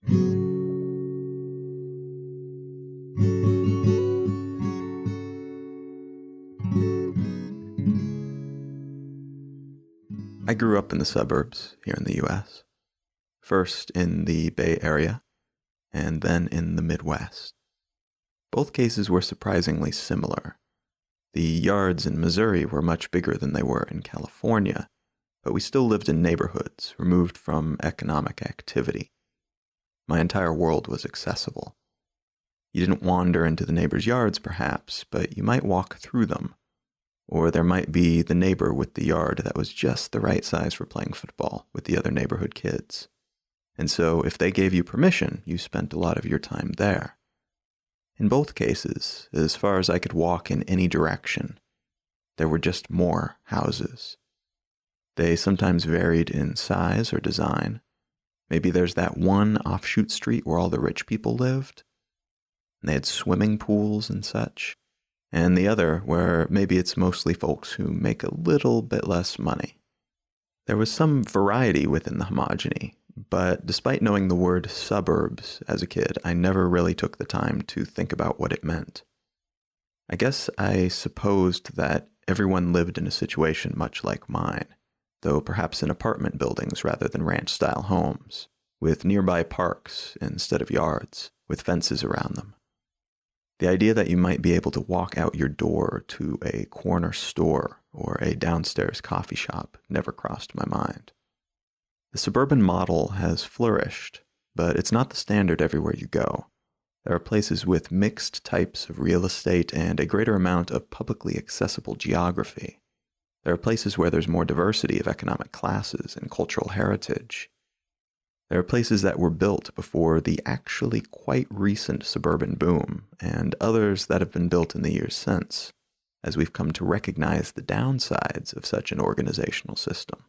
I grew up in the suburbs here in the U.S., first in the Bay Area, and then in the Midwest. Both cases were surprisingly similar. The yards in Missouri were much bigger than they were in California, but we still lived in neighborhoods removed from economic activity. My entire world was accessible. You didn't wander into the neighbors' yards, perhaps, but you might walk through them. Or there might be the neighbor with the yard that was just the right size for playing football with the other neighborhood kids. And so if they gave you permission, you spent a lot of your time there. In both cases, as far as I could walk in any direction, there were just more houses. They sometimes varied in size or design. Maybe there's that one offshoot street where all the rich people lived, and they had swimming pools and such. And the other where maybe it's mostly folks who make a little bit less money. There was some variety within the homogeny, but despite knowing the word suburbs as a kid, I never really took the time to think about what it meant. I guess I supposed that everyone lived in a situation much like mine, though perhaps in apartment buildings rather than ranch-style homes, with nearby parks instead of yards, with fences around them. The idea that you might be able to walk out your door to a corner store or a downstairs coffee shop never crossed my mind. The suburban model has flourished, but it's not the standard everywhere you go. There are places with mixed types of real estate and a greater amount of publicly accessible geography. There are places where there's more diversity of economic classes and cultural heritage. There are places that were built before the actually quite recent suburban boom, and others that have been built in the years since, as we've come to recognize the downsides of such an organizational system.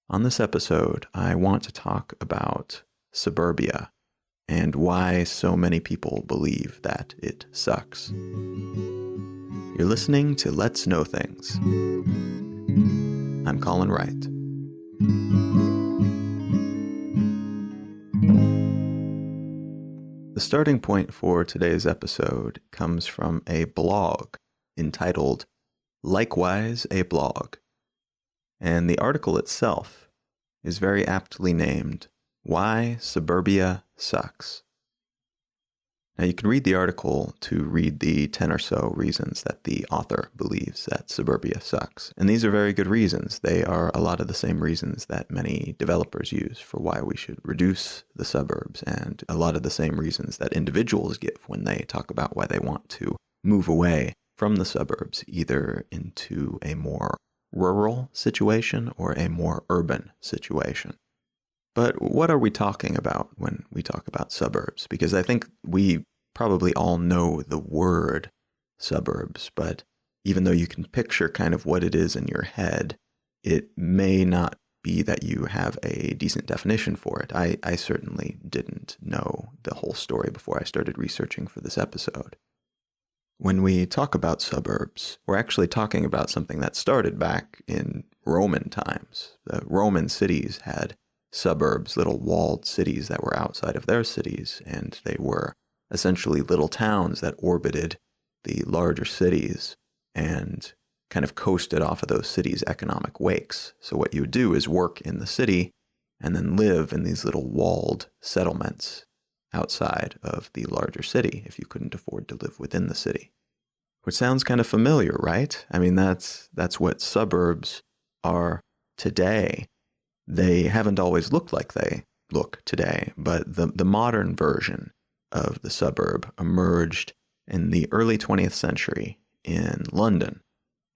On this episode, I want to talk about Suburbia and why so many people believe that it sucks. You're listening to Let's Know Things. I'm Colin Wright. The starting point for today's episode comes from a blog entitled Likewise a Blog, and the article itself is very aptly named Why Suburbia Sucks. Now you can read the article to read the 10 or so reasons that the author believes that suburbia sucks. And these are very good reasons. They are a lot of the same reasons that many developers use for why we should reduce the suburbs, and a lot of the same reasons that individuals give when they talk about why they want to move away from the suburbs, either into a more rural situation or a more urban situation. But what are we talking about when we talk about suburbs? Because I think we probably all know the word suburbs, but even though you can picture kind of what it is in your head, it may not be that you have a decent definition for it. I certainly didn't know the whole story before I started researching for this episode. When we talk about suburbs, we're actually talking about something that started back in Roman times. The Roman cities had suburbs, little walled cities that were outside of their cities, and they were essentially little towns that orbited the larger cities and kind of coasted off of those cities' economic wakes. So what you would do is work in the city and then live in these little walled settlements outside of the larger city if you couldn't afford to live within the city. Which sounds kind of familiar, right? I mean, that's what suburbs are today. They haven't always looked like they look today, but the modern version of the suburb emerged in the early 20th century in London.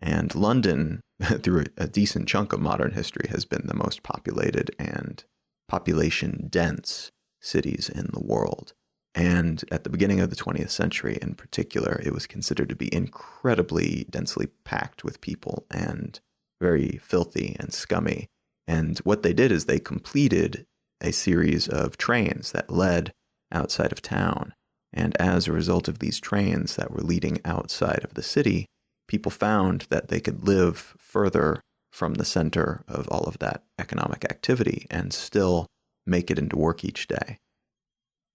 And London, through a decent chunk of modern history, has been the most populated and population-dense cities in the world. And at the beginning of the 20th century in particular, it was considered to be incredibly densely packed with people and very filthy and scummy. And what they did is they completed a series of trains that led outside of town. And as a result of these trains that were leading outside of the city, people found that they could live further from the center of all of that economic activity and still make it into work each day.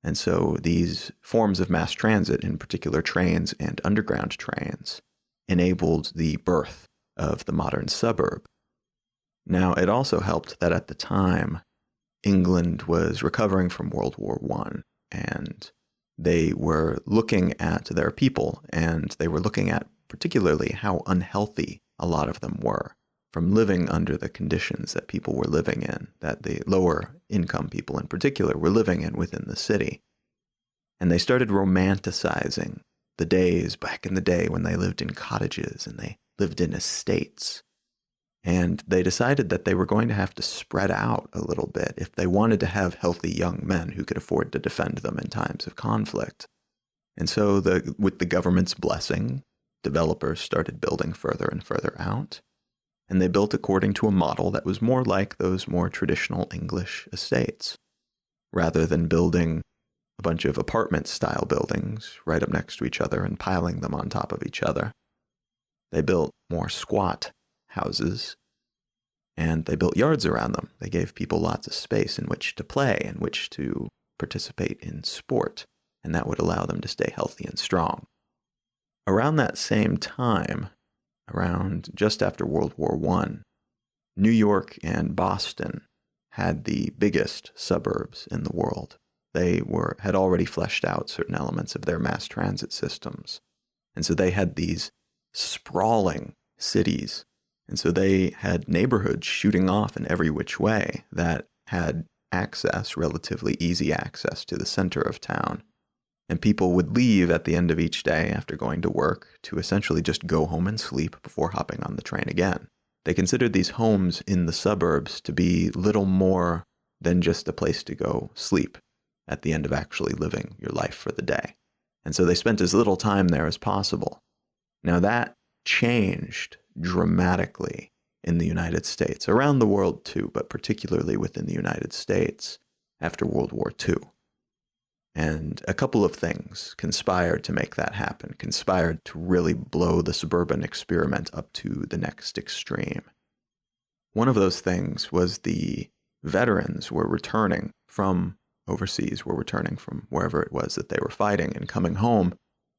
And so these forms of mass transit, in particular trains and underground trains, enabled the birth of the modern suburb. Now, it also helped that at the time, England was recovering from World War I, and they were looking at their people, and they were looking at particularly how unhealthy a lot of them were from living under the conditions that people were living in, that the lower income people in particular were living in within the city. And they started romanticizing the days back in the day when they lived in cottages and they lived in estates. And they decided that they were going to have to spread out a little bit if they wanted to have healthy young men who could afford to defend them in times of conflict. And so with the government's blessing, developers started building further and further out. And they built according to a model that was more like those more traditional English estates, rather than building a bunch of apartment-style buildings right up next to each other and piling them on top of each other. They built more squat houses, and they built yards around them. They gave people lots of space in which to play, in which to participate in sport, and that would allow them to stay healthy and strong. Around that same time, around just after World War I, New York and Boston had the biggest suburbs in the world. They had already fleshed out certain elements of their mass transit systems. And so they had these sprawling cities. And so they had neighborhoods shooting off in every which way that had access, relatively easy access to the center of town. And people would leave at the end of each day after going to work to essentially just go home and sleep before hopping on the train again. They considered these homes in the suburbs to be little more than just a place to go sleep at the end of actually living your life for the day. And so they spent as little time there as possible. Now that changed dramatically in the United States, around the world too, but particularly within the United States after World War II. And a couple of things conspired to make that happen, conspired to really blow the suburban experiment up to the next extreme. One of those things was the veterans were returning from overseas, were returning from wherever it was that they were fighting and coming home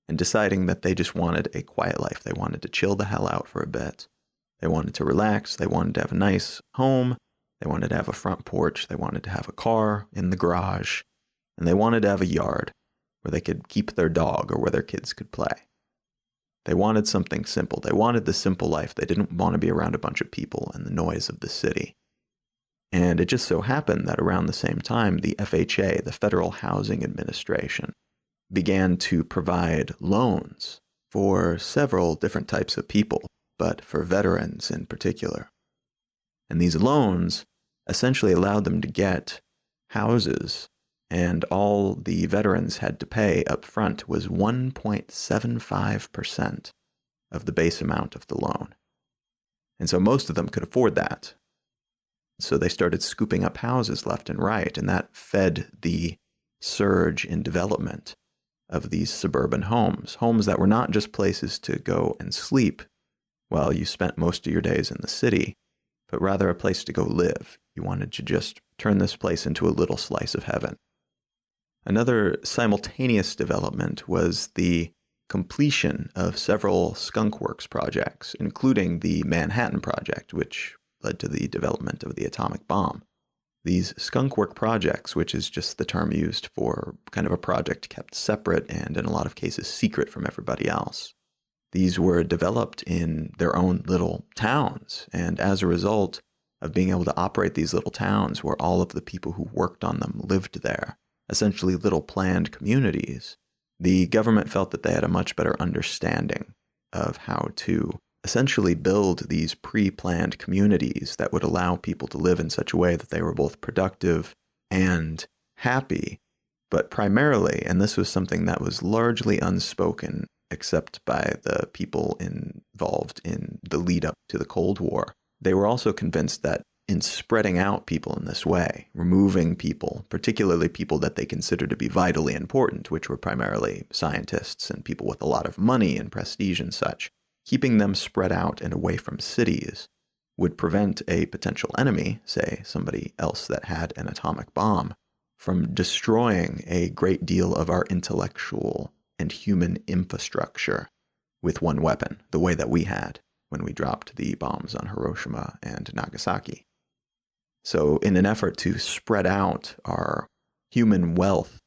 and deciding that they just wanted a quiet life. They wanted to chill the hell out for a bit. They wanted to relax. They wanted to have a nice home. They wanted to have a front porch. They wanted to have a car in the garage. And they wanted to have a yard where they could keep their dog or where their kids could play. They wanted something simple. They wanted the simple life. They didn't want to be around a bunch of people and the noise of the city. And it just so happened that around the same time, the FHA, the Federal Housing Administration, began to provide loans for several different types of people, but for veterans in particular. And these loans essentially allowed them to get houses, and all the veterans had to pay up front was 1.75% of the base amount of the loan. And so most of them could afford that. So they started scooping up houses left and right, and that fed the surge in development of these suburban homes that were not just places to go and sleep while you spent most of your days in the city, but rather a place to go live. You wanted to just turn this place into a little slice of heaven. Another simultaneous development was the completion of several skunk works projects, including the Manhattan Project, which led to the development of the atomic bomb. These skunk work projects, which is just the term used for kind of a project kept separate and in a lot of cases secret from everybody else. These were developed in their own little towns, and as a result of being able to operate these little towns where all of the people who worked on them lived there, essentially little planned communities, the government felt that they had a much better understanding of how to essentially build these pre-planned communities that would allow people to live in such a way that they were both productive and happy. But primarily, and this was something that was largely unspoken except by the people involved in the lead up to the Cold War, they were also convinced that in spreading out people in this way, removing people, particularly people that they considered to be vitally important, which were primarily scientists and people with a lot of money and prestige and such, keeping them spread out and away from cities would prevent a potential enemy, say somebody else that had an atomic bomb, from destroying a great deal of our intellectual and human infrastructure with one weapon, the way that we had when we dropped the bombs on Hiroshima and Nagasaki. So in an effort to spread out our human wealth,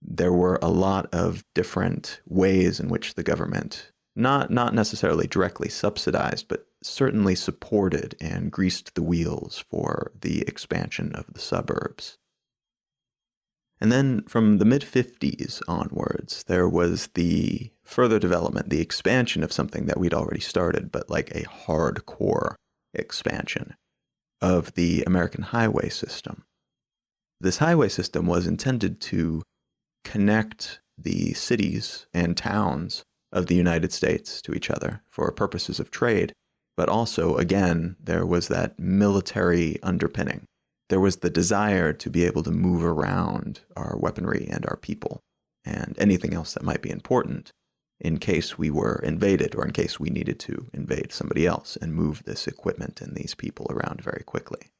there were a lot of different ways in which the government, not necessarily directly subsidized, but certainly supported and greased the wheels for the expansion of the suburbs. And then from the mid-50s onwards, there was the further development, the expansion of something that we'd already started, but like a hardcore expansion of the American highway system. This highway system was intended to connect the cities and towns of the United States to each other for purposes of trade, but also, again, there was that military underpinning. There was the desire to be able to move around our weaponry and our people and anything else that might be important in case we were invaded or in case we needed to invade somebody else and move this equipment and these people around very quickly.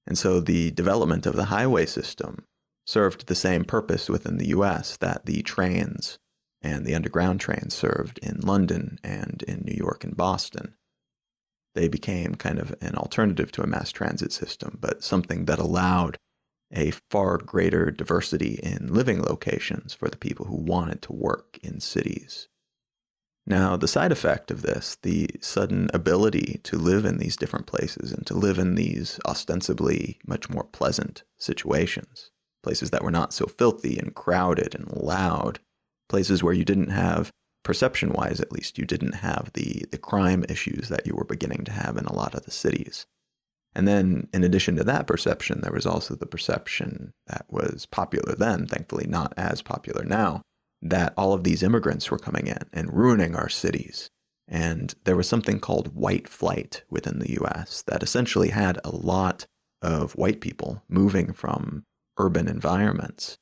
And so the development of the highway system served the same purpose within the US that the trains and the underground trains served in London and in New York and Boston. They became kind of an alternative to a mass transit system, but something that allowed a far greater diversity in living locations for the people who wanted to work in cities. Now, the side effect of this, the sudden ability to live in these different places and to live in these ostensibly much more pleasant situations, places that were not so filthy and crowded and loud, places where you didn't have, perception-wise at least, you didn't have the crime issues that you were beginning to have in a lot of the cities. And then, in addition to that perception, there was also the perception that was popular then, thankfully not as popular now, that all of these immigrants were coming in and ruining our cities. And there was something called white flight within the US that essentially had a lot of white people moving from urban environments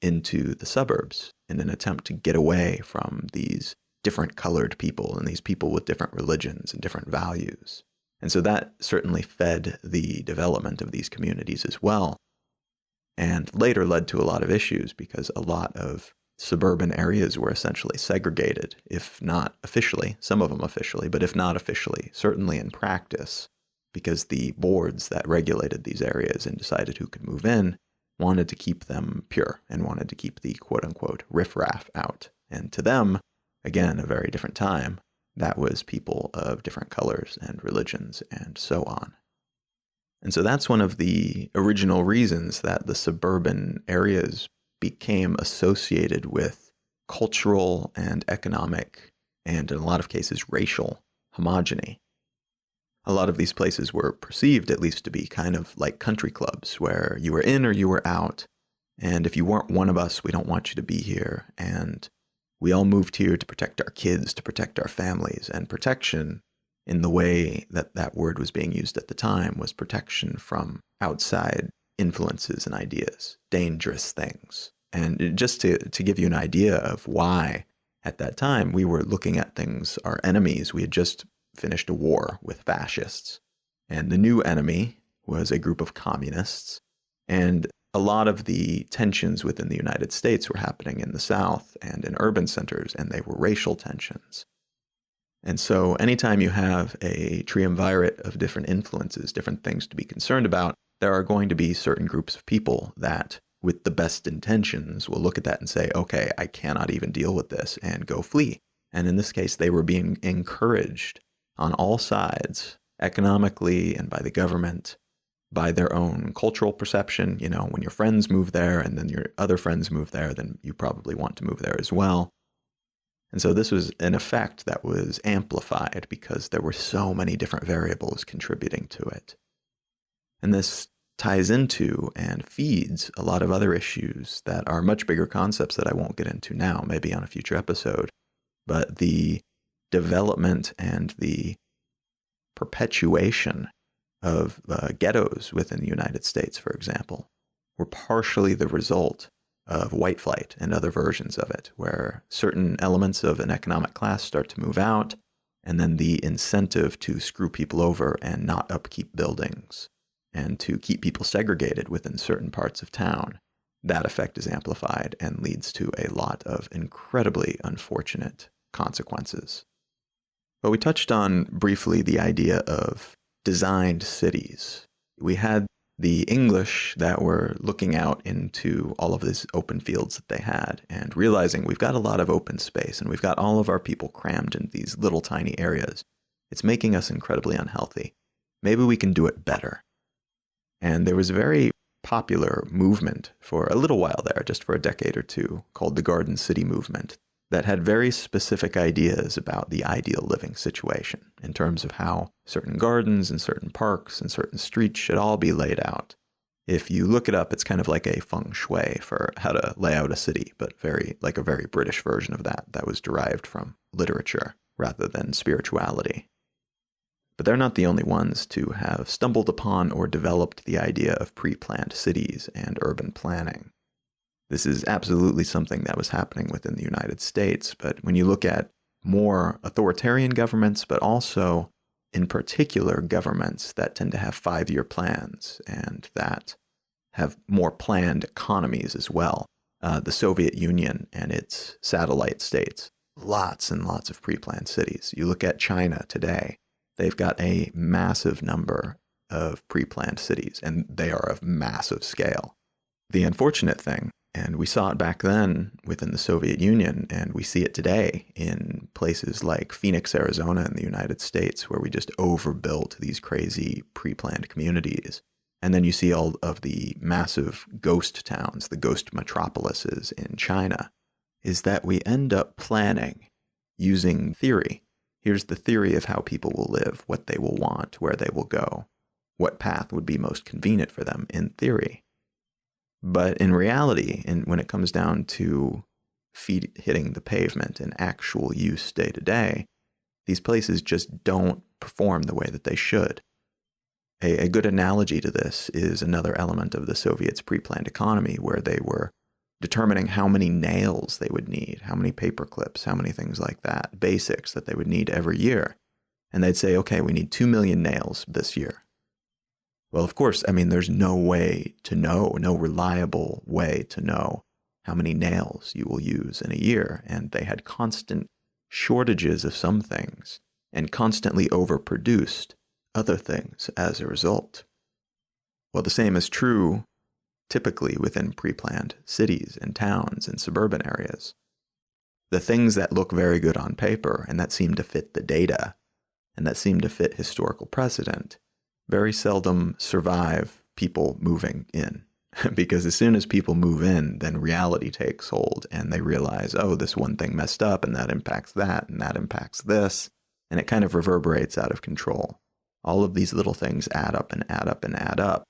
into the suburbs in an attempt to get away from these different colored people and these people with different religions and different values. And so that certainly fed the development of these communities as well, and later led to a lot of issues because a lot of suburban areas were essentially segregated, if not officially, some of them officially, but if not officially, certainly in practice, because the boards that regulated these areas and decided who could move in wanted to keep them pure and wanted to keep the quote-unquote riffraff out. And to them, again, a very different time, that was people of different colors and religions and so on. And so that's one of the original reasons that the suburban areas became associated with cultural and economic and in a lot of cases racial homogeny. A lot of these places were perceived at least to be kind of like country clubs where you were in or you were out. And if you weren't one of us, we don't want you to be here. And we all moved here to protect our kids, to protect our families. And protection, in the way that that word was being used at the time, was protection from outside influences and ideas, dangerous things. And just to give you an idea of why, at that time, we were looking at things, our enemies. We had just finished a war with fascists. And the new enemy was a group of communists. And a lot of the tensions within the United States were happening in the South and in urban centers, and they were racial tensions. And so anytime you have a triumvirate of different influences, different things to be concerned about, there are going to be certain groups of people that, with the best intentions, will look at that and say, okay, I cannot even deal with this, and go flee. And in this case, they were being encouraged on all sides, economically and by the government, by their own cultural perception. You know, when your friends move there and then your other friends move there, then you probably want to move there as well. And so this was an effect that was amplified because there were so many different variables contributing to it. And this ties into and feeds a lot of other issues that are much bigger concepts that I won't get into now, maybe on a future episode. But the development and the perpetuation of ghettos within the United States, for example, were partially the result of white flight and other versions of it, where certain elements of an economic class start to move out, and then the incentive to screw people over and not upkeep buildings and to keep people segregated within certain parts of town that effect is amplified and leads to a lot of incredibly unfortunate consequences. But we touched on briefly the idea of designed cities. We had the English that were looking out into all of these open fields that they had and realizing we've got a lot of open space and we've got all of our people crammed in these little tiny areas. It's making us incredibly unhealthy. Maybe we can do it better. And there was a very popular movement for a little while there, just for a decade or two, called the Garden City movement, that had very specific ideas about the ideal living situation in terms of how certain gardens and certain parks and certain streets should all be laid out. If you look it up, it's kind of like a feng shui for how to lay out a city, but very like a very British version of that was derived from literature rather than spirituality. But they're not the only ones to have stumbled upon or developed the idea of pre-planned cities and urban planning. This is absolutely something that was happening within the United States, but when you look at more authoritarian governments, but also in particular governments that tend to have 5-year plans and that have more planned economies as well, the Soviet Union and its satellite states, lots and lots of pre-planned cities. You look at China today, they've got a massive number of pre-planned cities, and they are of massive scale. The unfortunate thing, and we saw it back then within the Soviet Union, and we see it today in places like Phoenix, Arizona in the United States, where we just overbuilt these crazy pre-planned communities. And then you see all of the massive ghost towns, the ghost metropolises in China, is that we end up planning using theory. Here's the theory of how people will live, what they will want, where they will go, what path would be most convenient for them in theory. But in reality, and when it comes down to feet hitting the pavement and actual use day to day, these places just don't perform the way that they should. A good analogy to this is another element of the Soviets' pre-planned economy, where they were determining how many nails they would need, how many paper clips, how many things like that, basics that they would need every year. And they'd say, okay, we need 2 million nails this year. Well, of course, there's no way to know, no reliable way to know how many nails you will use in a year. And they had constant shortages of some things and constantly overproduced other things as a result. Well, the same is true typically within pre-planned cities and towns and suburban areas. The things that look very good on paper and that seem to fit the data and that seem to fit historical precedent very seldom survive people moving in. Because as soon as people move in, then reality takes hold and they realize, oh, this one thing messed up and that impacts that and that impacts this. And it kind of reverberates out of control. All of these little things add up and add up and add up.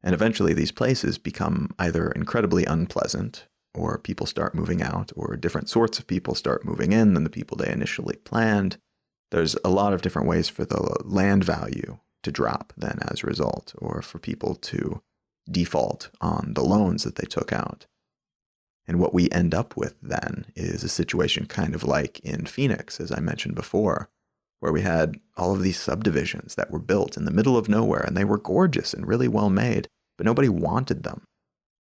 And eventually these places become either incredibly unpleasant, or people start moving out, or different sorts of people start moving in than the people they initially planned. There's a lot of different ways for the land value to drop then as a result, or for people to default on the loans that they took out. And what we end up with then is a situation kind of like in Phoenix, as I mentioned before, where we had all of these subdivisions that were built in the middle of nowhere, and they were gorgeous and really well made, but nobody wanted them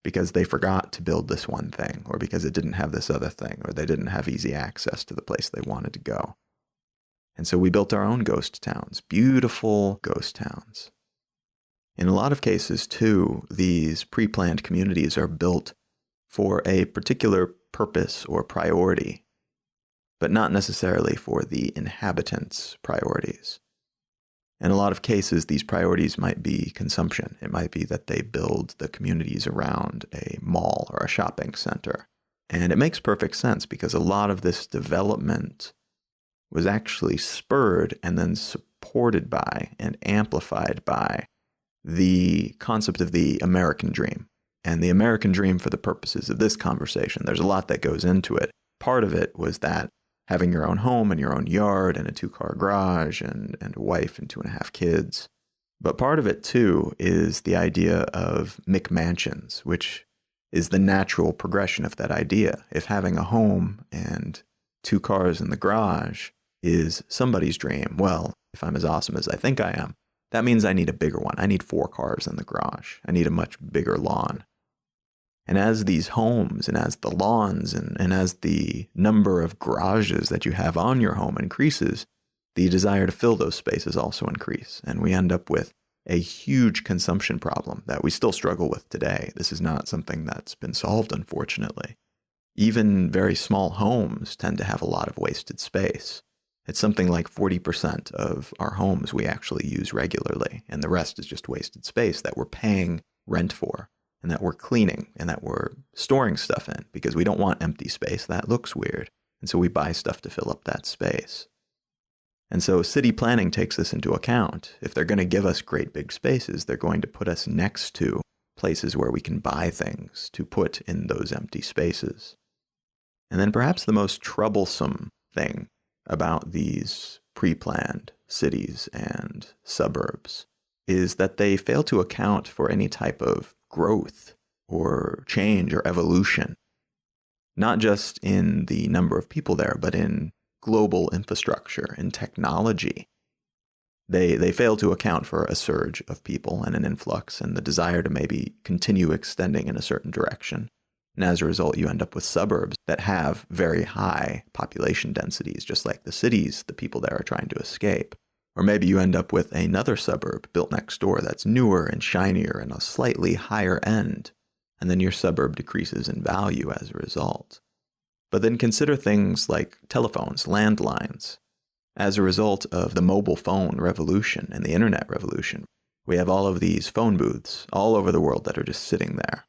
because they forgot to build this one thing, or because it didn't have this other thing, or they didn't have easy access to the place they wanted to go. And so we built our own ghost towns, beautiful ghost towns. In a lot of cases, too, these pre-planned communities are built for a particular purpose or priority, but not necessarily for the inhabitants' priorities. In a lot of cases, these priorities might be consumption. It might be that they build the communities around a mall or a shopping center. And it makes perfect sense because a lot of this development was actually spurred and then supported by and amplified by the concept of the American dream. And the American dream, for the purposes of this conversation, there's a lot that goes into it. Part of it was that having your own home and your own yard and a 2-car garage and a wife and 2.5 kids. But part of it, too, is the idea of McMansions, which is the natural progression of that idea. If having a home and 2 cars in the garage is somebody's dream, well, if I'm as awesome as I think I am, that means I need a bigger one. I need 4 cars in the garage. I need a much bigger lawn. And as these homes and as the lawns and as the number of garages that you have on your home increases, the desire to fill those spaces also increase. And we end up with a huge consumption problem that we still struggle with today. This is not something that's been solved, unfortunately. Even very small homes tend to have a lot of wasted space. It's something like 40% of our homes we actually use regularly, and the rest is just wasted space that we're paying rent for, and that we're cleaning, and that we're storing stuff in, because we don't want empty space. That looks weird. And so we buy stuff to fill up that space. And so city planning takes this into account. If they're going to give us great big spaces, they're going to put us next to places where we can buy things to put in those empty spaces. And then perhaps the most troublesome thing about these pre-planned cities and suburbs is that they fail to account for any type of growth or change or evolution, not just in the number of people there, but in global infrastructure and technology. They fail to account for a surge of people and an influx and the desire to maybe continue extending in a certain direction. And as a result, you end up with suburbs that have very high population densities, just like the cities the people there are trying to escape. Or maybe you end up with another suburb built next door that's newer and shinier and a slightly higher end, and then your suburb decreases in value as a result. But then consider things like telephones, landlines. As a result of the mobile phone revolution and the internet revolution, we have all of these phone booths all over the world that are just sitting there.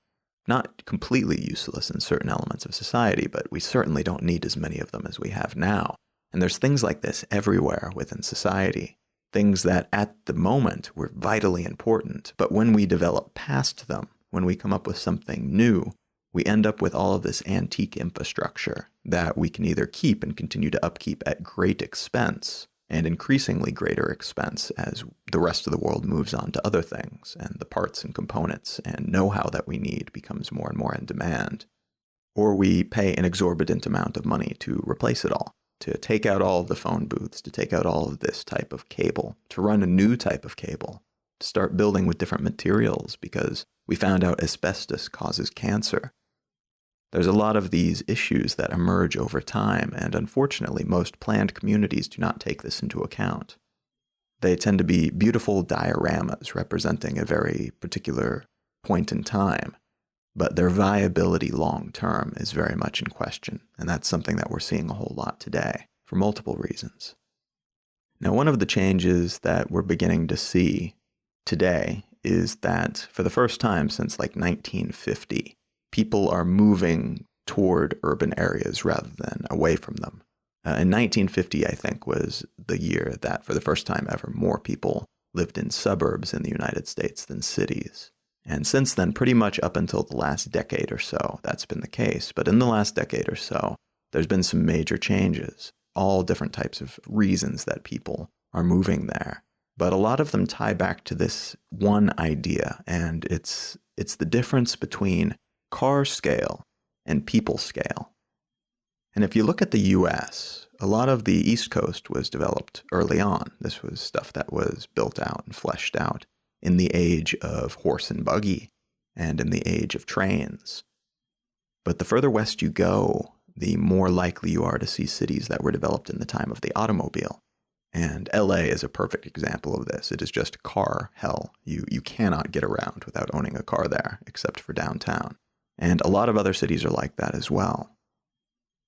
Not completely useless in certain elements of society, but we certainly don't need as many of them as we have now. And there's things like this everywhere within society. Things that at the moment were vitally important, but when we develop past them, when we come up with something new, we end up with all of this antique infrastructure that we can either keep and continue to upkeep at great expense and increasingly greater expense as the rest of the world moves on to other things and the parts and components and know-how that we need becomes more and more in demand. Or we pay an exorbitant amount of money to replace it all, to take out all of the phone booths, to take out all of this type of cable, to run a new type of cable, to start building with different materials because we found out asbestos causes cancer. There's a lot of these issues that emerge over time, and unfortunately, most planned communities do not take this into account. They tend to be beautiful dioramas representing a very particular point in time, but their viability long-term is very much in question, and that's something that we're seeing a whole lot today, for multiple reasons. Now, one of the changes that we're beginning to see today is that for the first time since like 1950, people are moving toward urban areas rather than away from them. In 1950, I think, was the year that for the first time ever, more people lived in suburbs in the United States than cities. And since then, pretty much up until the last decade or so, that's been the case. But in the last decade or so, there's been some major changes, all different types of reasons that people are moving there. But a lot of them tie back to this one idea, and it's the difference between car scale and people scale. And if you look at the US, a lot of the East Coast was developed early on. This was stuff that was built out and fleshed out in the age of horse and buggy and in the age of trains. But the further west you go, the more likely you are to see cities that were developed in the time of the automobile. And LA is a perfect example of this. It is just car hell. You cannot get around without owning a car there, except for downtown. And a lot of other cities are like that as well.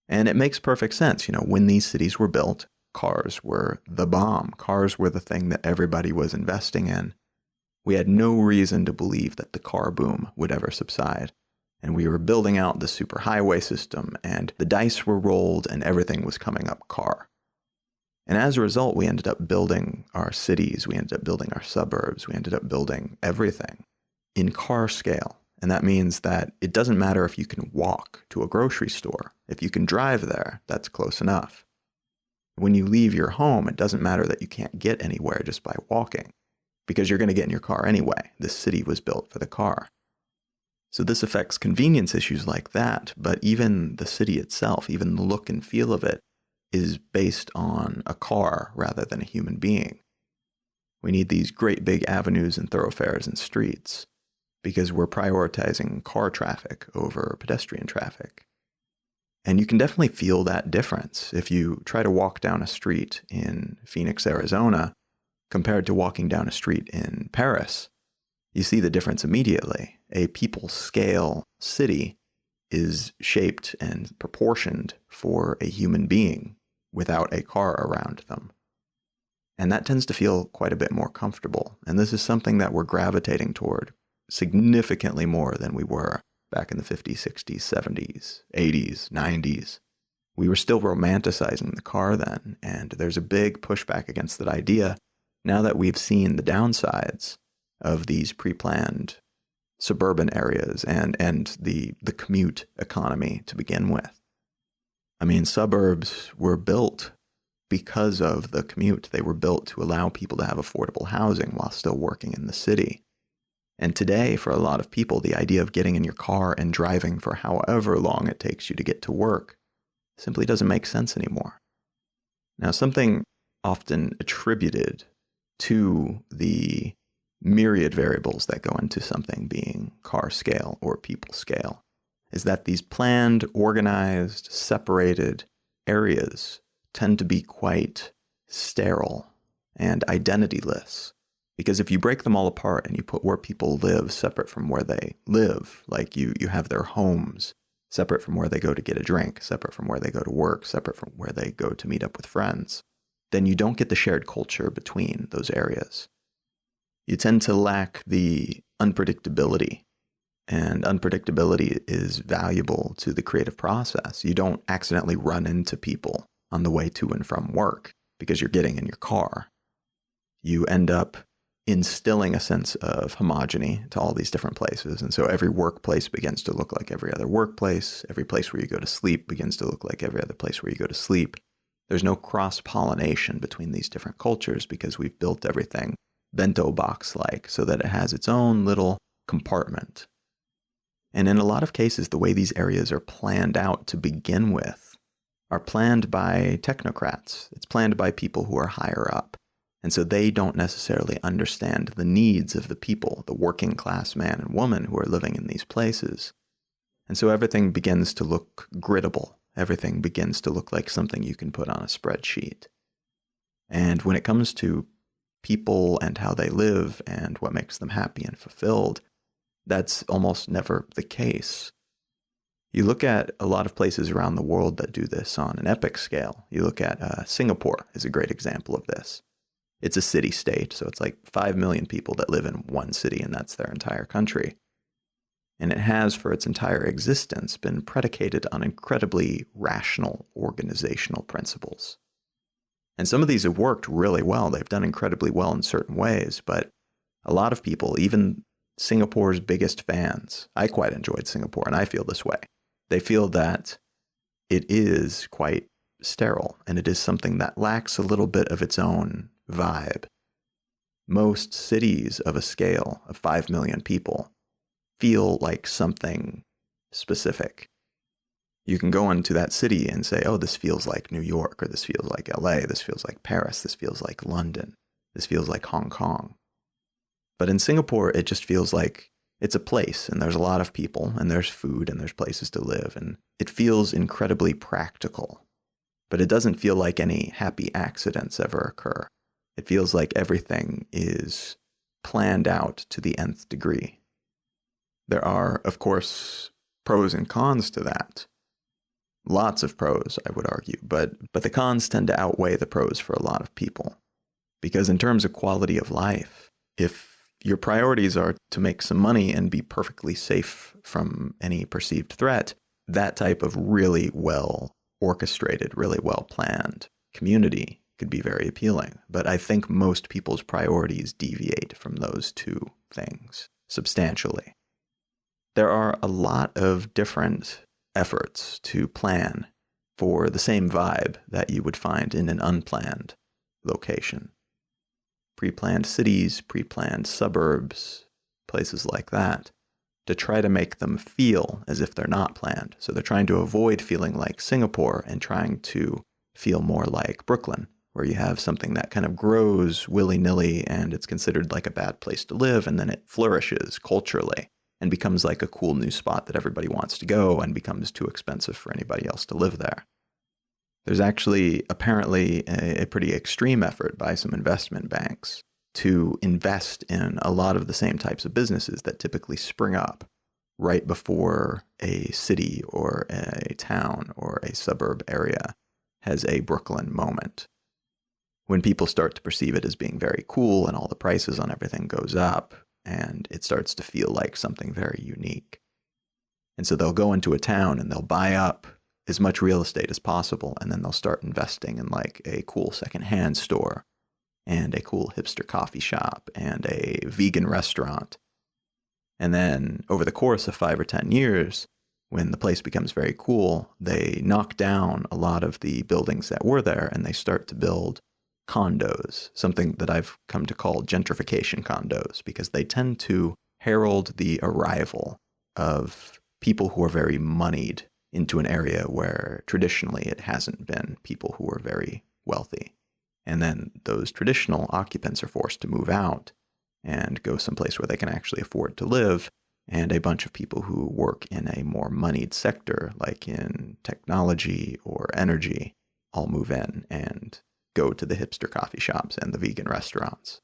And it makes perfect sense. When these cities were built, cars were the bomb. Cars were the thing that everybody was investing in. We had no reason to believe that the car boom would ever subside. And we were building out the superhighway system, and the dice were rolled, and everything was coming up car. And as a result, we ended up building our cities, we ended up building our suburbs, we ended up building everything in car scale. And that means that it doesn't matter if you can walk to a grocery store. If you can drive there, that's close enough. When you leave your home, it doesn't matter that you can't get anywhere just by walking, because you're going to get in your car anyway. This city was built for the car. So this affects convenience issues like that, but even the city itself, even the look and feel of it, is based on a car rather than a human being. We need these great big avenues and thoroughfares and streets, because we're prioritizing car traffic over pedestrian traffic. And you can definitely feel that difference if you try to walk down a street in Phoenix, Arizona, compared to walking down a street in Paris. You see the difference immediately. A people scale city is shaped and proportioned for a human being without a car around them. And that tends to feel quite a bit more comfortable. And this is something that we're gravitating toward significantly more than we were back in the 50s, 60s, 70s, 80s, 90s. We were still romanticizing the car then, and there's a big pushback against that idea now that we've seen the downsides of these pre-planned suburban areas and the commute economy to begin with. I mean, suburbs were built because of the commute. They were built to allow people to have affordable housing while still working in the city. And today, for a lot of people, the idea of getting in your car and driving for however long it takes you to get to work simply doesn't make sense anymore. Now, something often attributed to the myriad variables that go into something being car scale or people scale is that these planned, organized, separated areas tend to be quite sterile and identityless. Because if you break them all apart and you put where people live separate from where they live, like you have their homes separate from where they go to get a drink, separate from where they go to work, separate from where they go to meet up with friends, then you don't get the shared culture between those areas. You tend to lack the unpredictability, and unpredictability is valuable to the creative process. You don't accidentally run into people on the way to and from work because you're getting in your car. You end up instilling a sense of homogeny to all these different places. And so every workplace begins to look like every other workplace. Every place where you go to sleep begins to look like every other place where you go to sleep. There's no cross-pollination between these different cultures because we've built everything bento box-like so that it has its own little compartment. And in a lot of cases, the way these areas are planned out to begin with are planned by technocrats. It's planned by people who are higher up. And so they don't necessarily understand the needs of the people, the working class man and woman who are living in these places. And so everything begins to look griddable. Everything begins to look like something you can put on a spreadsheet. And when it comes to people and how they live and what makes them happy and fulfilled, that's almost never the case. You look at a lot of places around the world that do this on an epic scale. You look at Singapore is a great example of this. It's a city-state, so it's like 5 million people that live in one city, and that's their entire country. And it has, for its entire existence, been predicated on incredibly rational organizational principles. And some of these have worked really well. They've done incredibly well in certain ways, but a lot of people, even Singapore's biggest fans, I quite enjoyed Singapore, and I feel this way. They feel that it is quite sterile, and it is something that lacks a little bit of its own vibe. Most cities of a scale of 5 million people feel like something specific. You can go into that city and say, oh, this feels like New York, or this feels like LA, this feels like Paris, this feels like London, this feels like Hong Kong. But in Singapore, it just feels like it's a place, and there's a lot of people, and there's food, and there's places to live, and it feels incredibly practical. But it doesn't feel like any happy accidents ever occur. It feels like everything is planned out to the nth degree. There are, of course, pros and cons to that. Lots of pros, I would argue, but the cons tend to outweigh the pros for a lot of people. Because in terms of quality of life, if your priorities are to make some money and be perfectly safe from any perceived threat, that type of really well orchestrated, really well planned community could be very appealing. But I think most people's priorities deviate from those two things substantially. There are a lot of different efforts to plan for the same vibe that you would find in an unplanned location. Pre-planned cities, pre-planned suburbs, places like that, to try to make them feel as if they're not planned. So they're trying to avoid feeling like Singapore and trying to feel more like Brooklyn, where you have something that kind of grows willy-nilly and it's considered like a bad place to live, and then it flourishes culturally. and becomes like a cool new spot that everybody wants to go and becomes too expensive for anybody else to live there. There's actually apparently a pretty extreme effort by some investment banks to invest in a lot of the same types of businesses that typically spring up right before a city or a town or a suburb area has a Brooklyn moment. When people start to perceive it as being very cool and all the prices on everything goes up and it starts to feel like something very unique. And so they'll go into a town and they'll buy up as much real estate as possible, and then they'll start investing in like a cool secondhand store and a cool hipster coffee shop and a vegan restaurant. And then over the course of 5 or 10 years, when the place becomes very cool, they knock down a lot of the buildings that were there and they start to build condos, something that I've come to call gentrification condos, because they tend to herald the arrival of people who are very moneyed into an area where traditionally it hasn't been people who are very wealthy. And then those traditional occupants are forced to move out and go someplace where they can actually afford to live. And a bunch of people who work in a more moneyed sector, like in technology or energy, all move in and go to the hipster coffee shops and the vegan restaurants.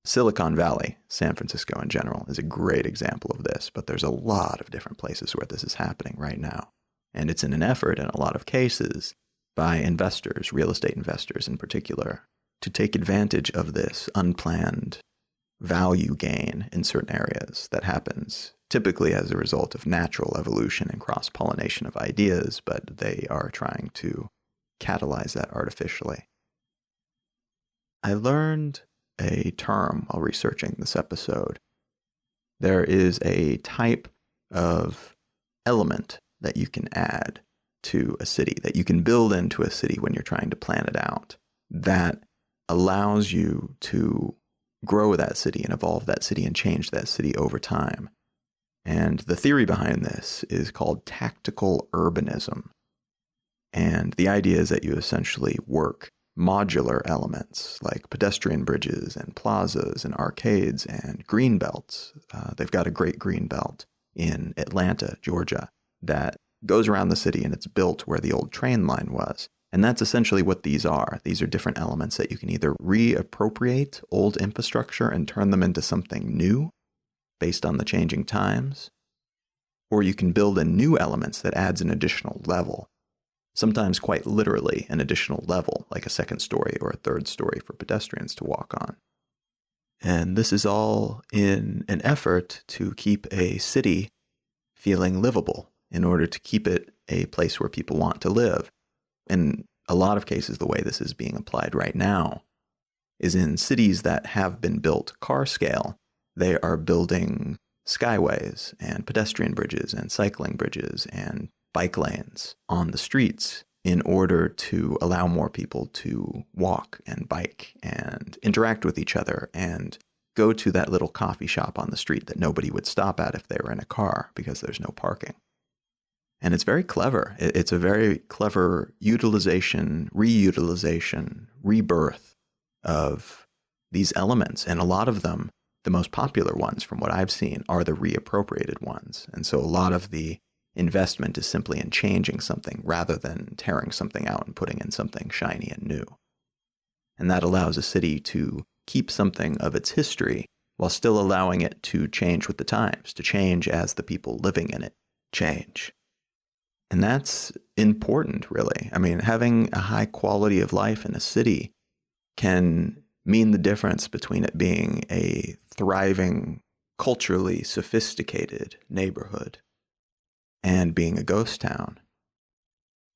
Silicon Valley, San Francisco in general, is a great example of this, but there's a lot of different places where this is happening right now. And it's in an effort, in a lot of cases, by investors, real estate investors in particular, to take advantage of this unplanned value gain in certain areas that happens typically as a result of natural evolution and cross-pollination of ideas, but they are trying to catalyze that artificially. I learned a term while researching this episode. There is a type of element that you can add to a city, that you can build into a city when you're trying to plan it out, that allows you to grow that city and evolve that city and change that city over time. And the theory behind this is called tactical urbanism. And the idea is that you essentially work modular elements like pedestrian bridges and plazas and arcades and green belts. They've got a great green belt in Atlanta, Georgia, that goes around the city and it's built where the old train line was. And that's essentially what these are. These are different elements that you can either reappropriate old infrastructure and turn them into something new based on the changing times, or you can build in new elements that adds an additional level, sometimes quite literally an additional level, like a second story or a third story for pedestrians to walk on. And this is all in an effort to keep a city feeling livable, in order to keep it a place where people want to live. In a lot of cases, the way this is being applied right now is in cities that have been built car scale. They are building skyways and pedestrian bridges and cycling bridges and bike lanes on the streets in order to allow more people to walk and bike and interact with each other and go to that little coffee shop on the street that nobody would stop at if they were in a car because there's no parking. And it's very clever. It's a very clever utilization, reutilization, rebirth of these elements. And a lot of them, the most popular ones from what I've seen, are the reappropriated ones. And so a lot of the investment is simply in changing something rather than tearing something out and putting in something shiny and new. And that allows a city to keep something of its history while still allowing it to change with the times, to change as the people living in it change. And that's important, really. I mean, having a high quality of life in a city can mean the difference between it being a thriving, culturally sophisticated neighborhood and being a ghost town.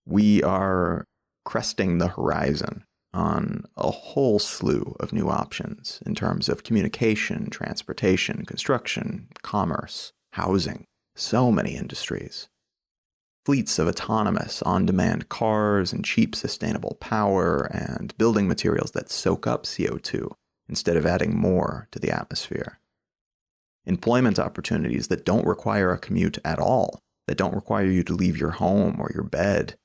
We are cresting the horizon on a whole slew of new options in terms of communication, transportation, construction, commerce, housing, so many industries. Fleets of autonomous, on-demand cars and cheap, sustainable power and building materials that soak up CO2 instead of adding more to the atmosphere. Employment opportunities that don't require a commute at all, that don't require you to leave your home or your bed.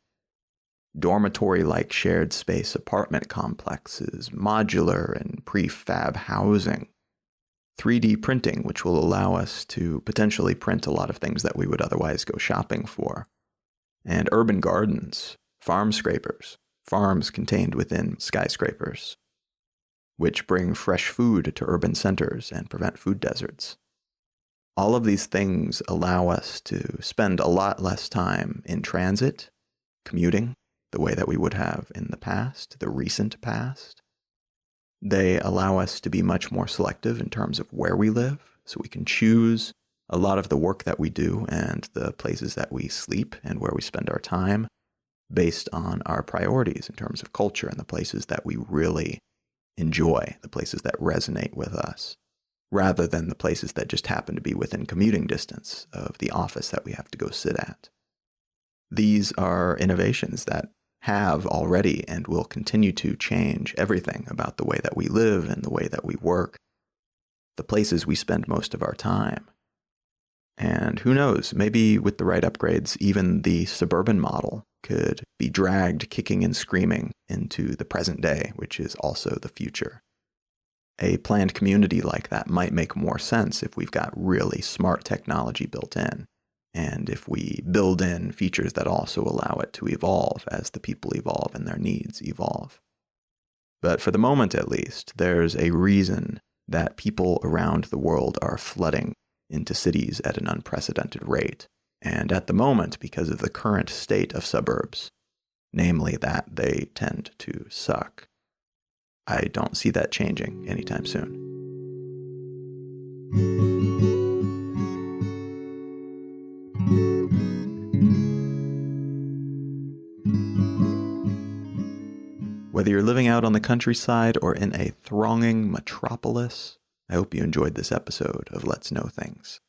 Dormitory-like shared space apartment complexes, modular and prefab housing. 3D printing, which will allow us to potentially print a lot of things that we would otherwise go shopping for. And urban gardens, farm scrapers, farms contained within skyscrapers, which bring fresh food to urban centers and prevent food deserts. All of these things allow us to spend a lot less time in transit, commuting, the way that we would have in the past, the recent past. They allow us to be much more selective in terms of where we live, so we can choose a lot of the work that we do and the places that we sleep and where we spend our time based on our priorities in terms of culture and the places that we really enjoy, the places that resonate with us, rather than the places that just happen to be within commuting distance of the office that we have to go sit at. These are innovations that have already and will continue to change everything about the way that we live and the way that we work, the places we spend most of our time. And who knows, maybe with the right upgrades, even the suburban model could be dragged kicking and screaming into the present day, which is also the future. A planned community like that might make more sense if we've got really smart technology built in, and if we build in features that also allow it to evolve as the people evolve and their needs evolve. But for the moment, at least, there's a reason that people around the world are flooding into cities at an unprecedented rate. And at the moment, because of the current state of suburbs, namely that they tend to suck, I don't see that changing anytime soon. Whether you're living out on the countryside or in a thronging metropolis, I hope you enjoyed this episode of Let's Know Things.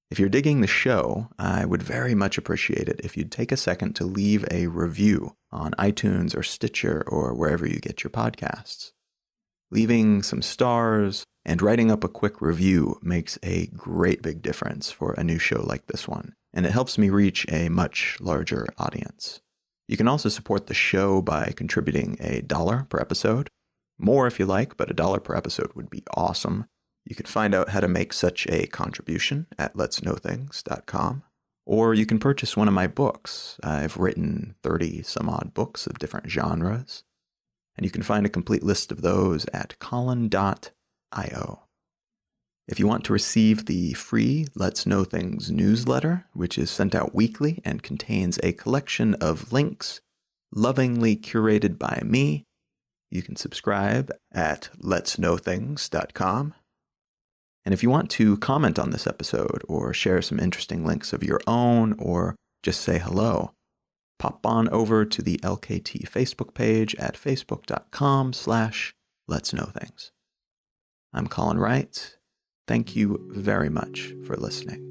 If you're digging the show, I would very much appreciate it if you'd take a second to leave a review on iTunes or Stitcher or wherever you get your podcasts. Leaving some stars and writing up a quick review makes a great big difference for a new show like this one, and it helps me reach a much larger audience. You can also support the show by contributing $1 per episode. More if you like, but $1 per episode would be awesome. You can find out how to make such a contribution at letsknowthings.com. Or you can purchase one of my books. I've written 30 some odd books of different genres. And you can find a complete list of those at colin.io. If you want to receive the free Let's Know Things newsletter, which is sent out weekly and contains a collection of links lovingly curated by me, you can subscribe at letsknowthings.com. And if you want to comment on this episode or share some interesting links of your own or just say hello, pop on over to the LKT Facebook page at facebook.com/letsknowthings. I'm Colin Wright. Thank you very much for listening.